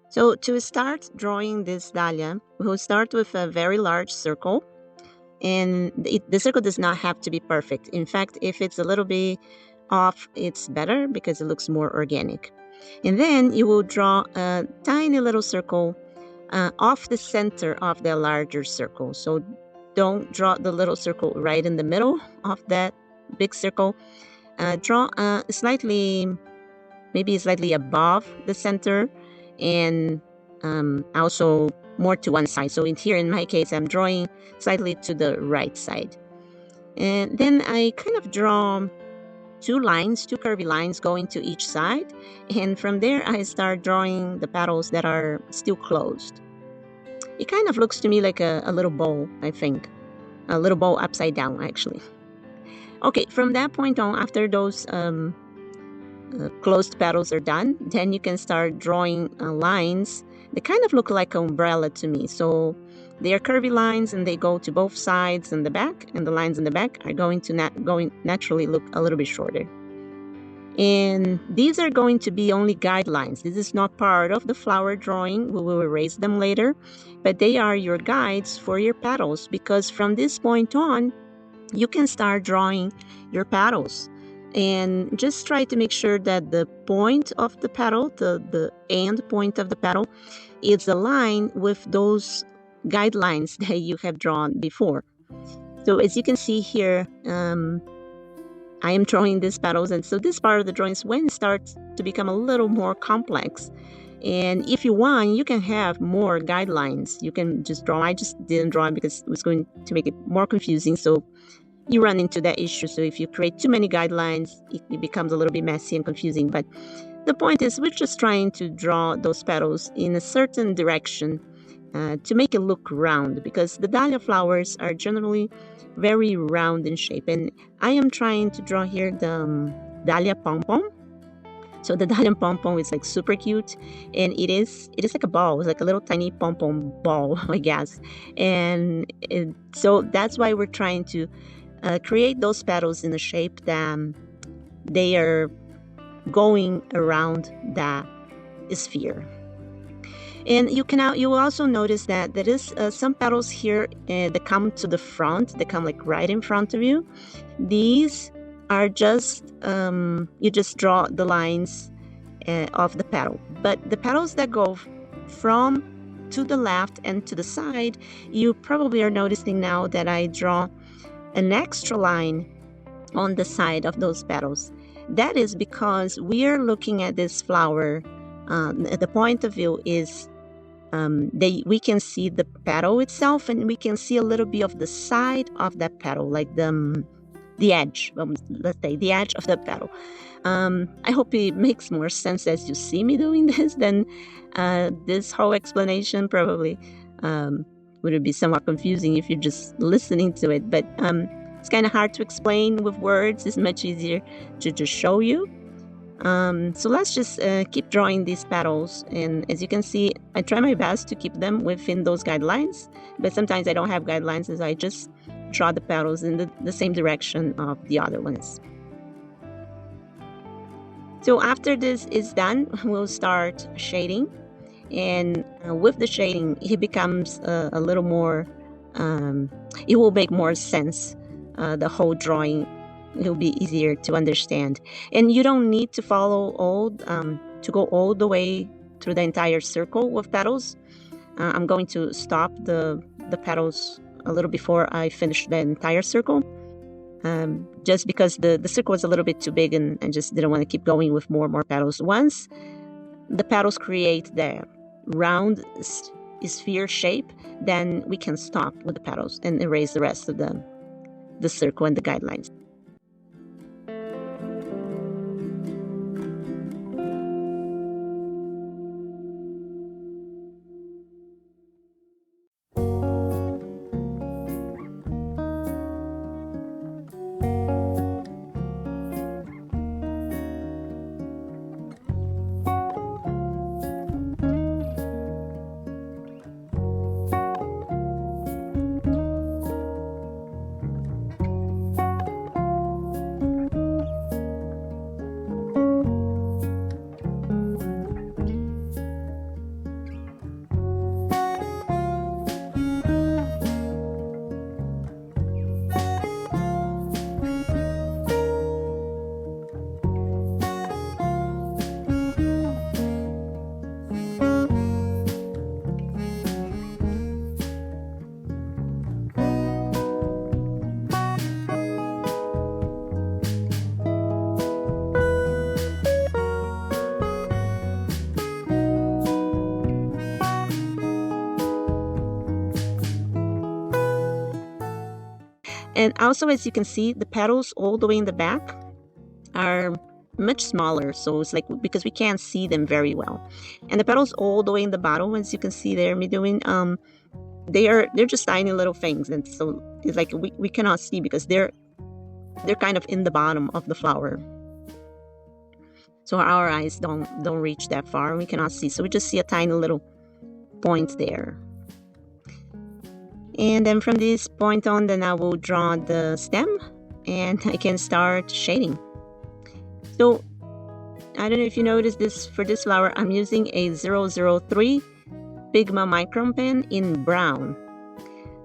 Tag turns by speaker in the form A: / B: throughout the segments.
A: So to start drawing this dahlia, we'll start with a very large circle. And the circle does not have to be perfect. In fact, if it's a little bit off, it's better because it looks more organic. And then you will draw a tiny little circle off the center of the larger circle. So don't draw the little circle right in the middle of that big circle. Draw maybe slightly above the center, and also more to one side. So in my case, I'm drawing slightly to the right side. And then I kind of draw two curvy lines going to each side. And from there, I start drawing the petals that are still closed. It kind of looks to me like a little bowl, I think. A little bowl upside down, actually. Okay, from that point on, after those closed petals are done, then you can start drawing lines. They kind of look like an umbrella to me. So they are curvy lines and they go to both sides and the back, and the lines in the back are going to naturally look a little bit shorter. And these are going to be only guidelines. This is not part of the flower drawing. We will erase them later, but they are your guides for your petals, because from this point on, you can start drawing your petals. And just try to make sure that the point of the petal, the end point of the petal, is aligned with those guidelines that you have drawn before. So as you can see here, I am drawing these petals, and so this part of the drawing is when it starts to become a little more complex. And if you want, you can have more guidelines. You can just draw. I just didn't draw it because it was going to make it more confusing. So you run into that issue. So if you create too many guidelines, it becomes a little bit messy and confusing. But the point is, we're just trying to draw those petals in a certain direction to make it look round, because the dahlia flowers are generally very round in shape. And I am trying to draw here the Dahlia Pompom. So the Dahlia Pompom is like super cute, and it is like a ball. It's like a little tiny pom-pom ball, I guess. And so that's why we're trying to create those petals in a shape that they are going around that sphere. And you will also notice that there is some petals here that come to the front, that come like right in front of you. These are just, you just draw the lines of the petal. But the petals that go from to the left and to the side, you probably are noticing now that I draw an extra line on the side of those petals. That is because we are looking at this flower. The point of view is we can see the petal itself, and we can see a little bit of the side of that petal, like the edge, let's say the edge of the petal. I hope it makes more sense as you see me doing this than this whole explanation probably would be somewhat confusing if you're just listening to it. But it's kind of hard to explain with words. It's much easier to just show you. So let's just keep drawing these petals. And as you can see, I try my best to keep them within those guidelines. But sometimes I don't have guidelines, as I just draw the petals in the same direction of the other ones. So after this is done, we'll start shading. And with the shading, it becomes a little more, it will make more sense. The whole drawing, it will be easier to understand. And you don't need to to go all the way through the entire circle with petals. I'm going to stop the petals a little before I finish the entire circle. Just because the circle was a little bit too big, and I just didn't want to keep going with more petals. Once the petals create the round sphere shape, then we can stop with the petals and erase the rest of the circle and the guidelines. And also, as you can see, the petals all the way in the back are much smaller, so it's like because we can't see them very well. And the petals all the way in the bottom, as you can see there, me doing they're just tiny little things, and so it's like we cannot see because they're kind of in the bottom of the flower. So our eyes don't reach that far. We cannot see, so we just see a tiny little point there. And then from this point on, then I will draw the stem, and I can start shading. So I don't know if you noticed this, for this flower, I'm using a 003 Pigma Micron pen in brown.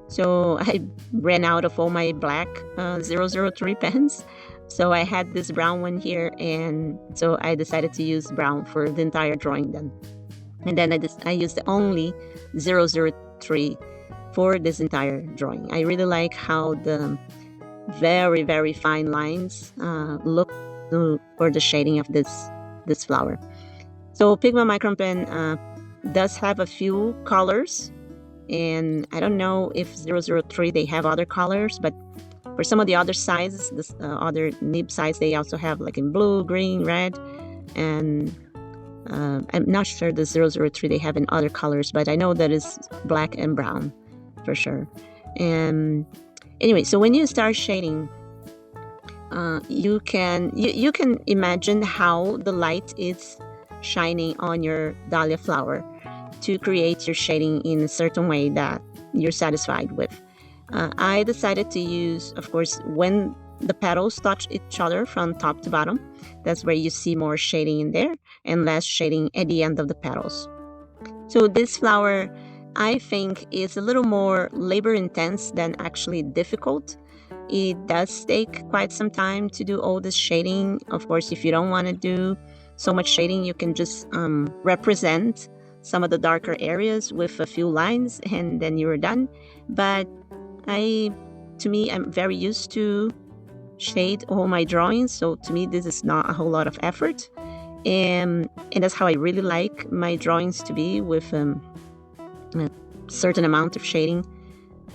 A: So I ran out of all my black 003 pens. So I had this brown one here, and so I decided to use brown for the entire drawing then. And then I used only 003 for this entire drawing. I really like how the very, very fine lines look for the shading of this flower. So Pigma Micron pen does have a few colors, and I don't know if 003 they have other colors, but for some of the other sizes, this other nib size, they also have like in blue, green, red, and I'm not sure the 003 they have in other colors, but I know that is black and brown for sure. And anyway, so when you start shading, you can imagine how the light is shining on your dahlia flower to create your shading in a certain way that you're satisfied with. I decided to use, of course, when the petals touch each other from top to bottom, that's where you see more shading in there and less shading at the end of the petals. So this flower, I think, is a little more labor intense than actually difficult. It does take quite some time to do all this shading. Of course, if you don't want to do so much shading, you can just represent some of the darker areas with a few lines, and then you're done. But to me, I'm very used to shade all my drawings, so to me this is not a whole lot of effort, and that's how I really like my drawings to be, with a certain amount of shading.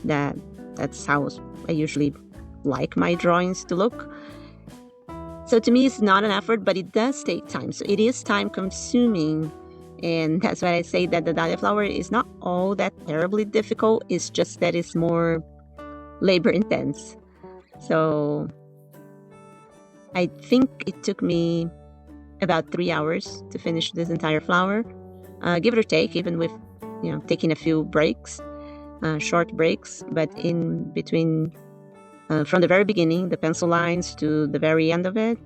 A: That's how I usually like my drawings to look. So to me, it's not an effort, but it does take time. So it is time consuming, and that's why I say that the dahlia flower is not all that terribly difficult. It's just that it's more labor intense. So I think it took me about 3 hours to finish this entire flower, give it or take, even with taking a few breaks, short breaks. But in between, from the very beginning, the pencil lines, to the very end of it,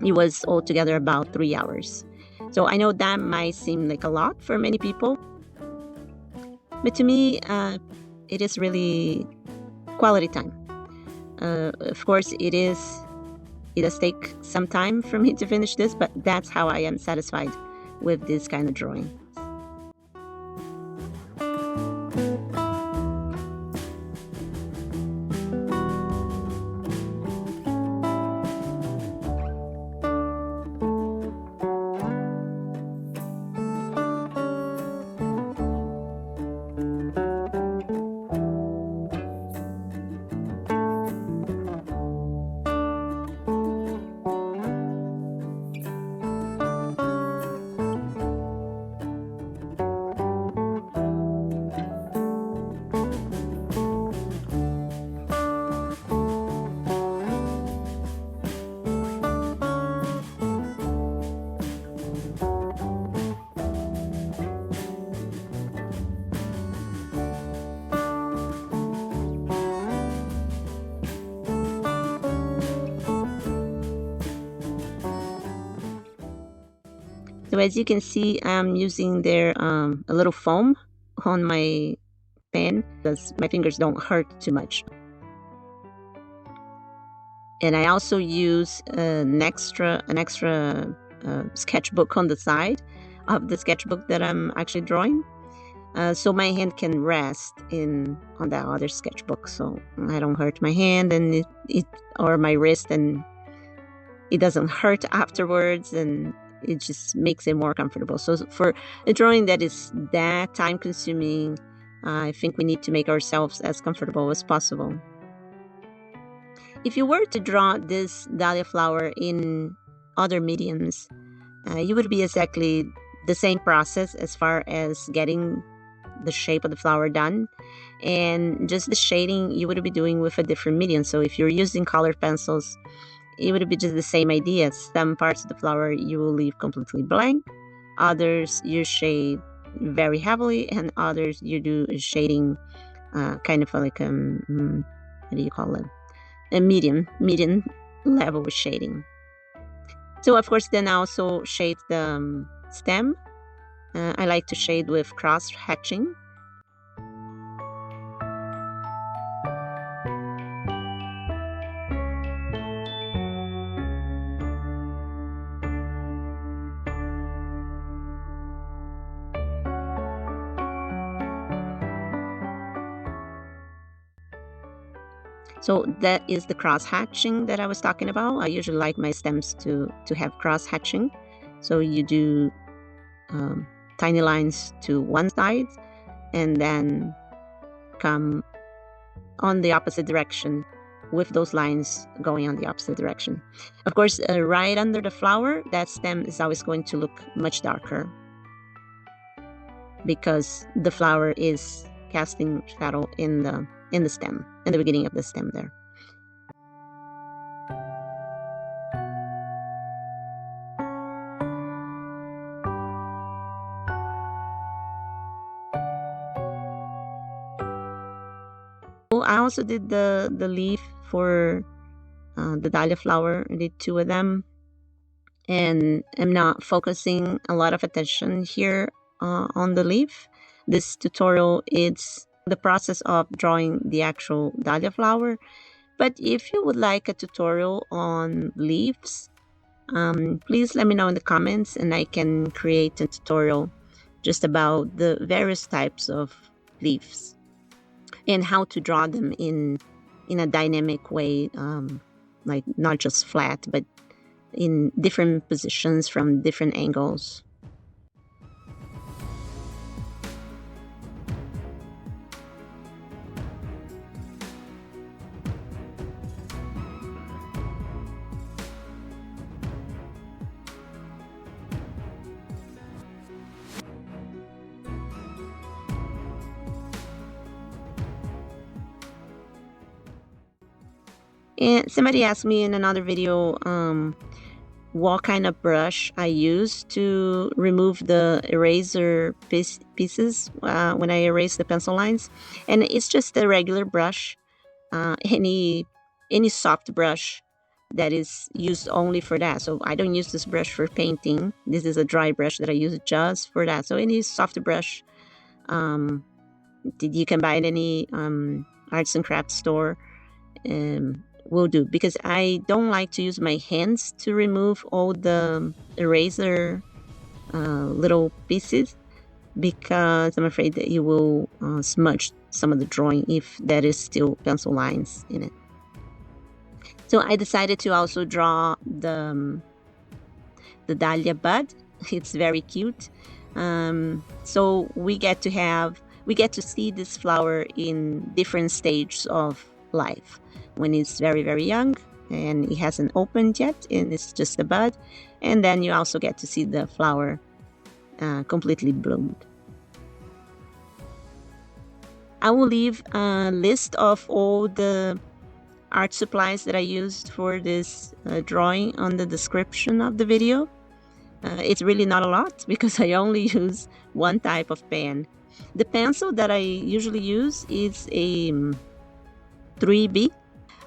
A: it was altogether about 3 hours. So I know that might seem like a lot for many people, but to me, it is really quality time. Of course, it does take some time for me to finish this, but that's how I am satisfied with this kind of drawing. So as you can see, I'm using there a little foam on my pen because my fingers don't hurt too much. And I also use an extra sketchbook on the side of the sketchbook that I'm actually drawing, so my hand can rest on that other sketchbook, so I don't hurt my hand and or my wrist, and it doesn't hurt afterwards, and it just makes it more comfortable. So for a drawing that is that time consuming, I think we need to make ourselves as comfortable as possible. If you were to draw this dahlia flower in other mediums, you would be exactly the same process as far as getting the shape of the flower done, and just the shading you would be doing with a different medium. So if you're using colored pencils, it would be just the same idea. Some parts of the flower you will leave completely blank, others you shade very heavily, and others you do shading kind of like what do you call it, a medium level of shading. So of course then I also shade the stem. I like to shade with cross hatching. So that is the cross hatching that I was talking about. I usually like my stems to have cross hatching. So you do tiny lines to one side and then come on the opposite direction with those lines going on the opposite direction. Of course, right under the flower, that stem is always going to look much darker because the flower is casting shadow in the stem, in the beginning of the stem there. I also did the leaf for the dahlia flower. I did 2 of them, and I'm not focusing a lot of attention here on the leaf. This tutorial is the process of drawing the actual dahlia flower, but if you would like a tutorial on leaves, please let me know in the comments and I can create a tutorial just about the various types of leaves and how to draw them in a dynamic way, like not just flat, but in different positions from different angles. And somebody asked me in another video what kind of brush I use to remove the eraser pieces when I erase the pencil lines. And it's just a regular brush, any soft brush that is used only for that. So I don't use this brush for painting. This is a dry brush that I use just for that. So any soft brush you can buy at any arts and crafts store will do, because I don't like to use my hands to remove all the eraser little pieces, because I'm afraid that you will smudge some of the drawing if there is still pencil lines in it. So I decided to also draw the dahlia bud. It's very cute. So we get to see this flower in different stages of life. When it's very, very young and it hasn't opened yet and it's just a bud. And then you also get to see the flower completely bloomed. I will leave a list of all the art supplies that I used for this drawing on the description of the video. It's really not a lot because I only use one type of pen. The pencil that I usually use is a 3B.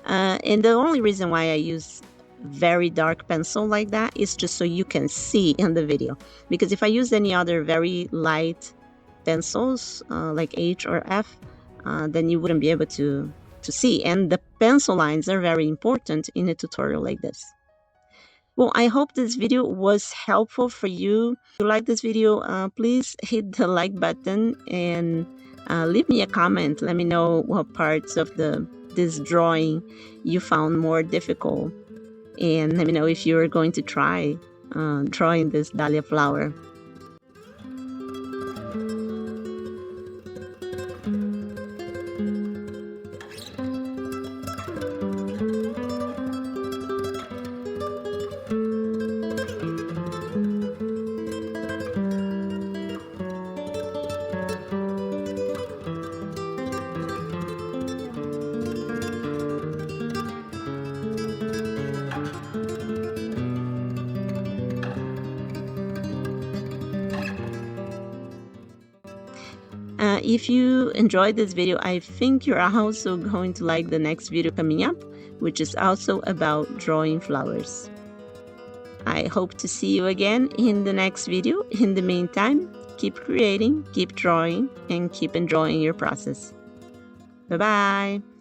A: And the only reason why I use very dark pencil like that is just so you can see in the video. Because if I use any other very light pencils like H or F, then you wouldn't be able to see. And the pencil lines are very important in a tutorial like this. Well, I hope this video was helpful for you. If you like this video, please hit the like button and leave me a comment. Let me know what parts of this drawing you found more difficult, and let me know if you're going to try drawing this dahlia flower. If you enjoyed this video, I think you're also going to like the next video coming up, which is also about drawing flowers. I hope to see you again in the next video. In the meantime, keep creating, keep drawing, and keep enjoying your process. Bye-bye.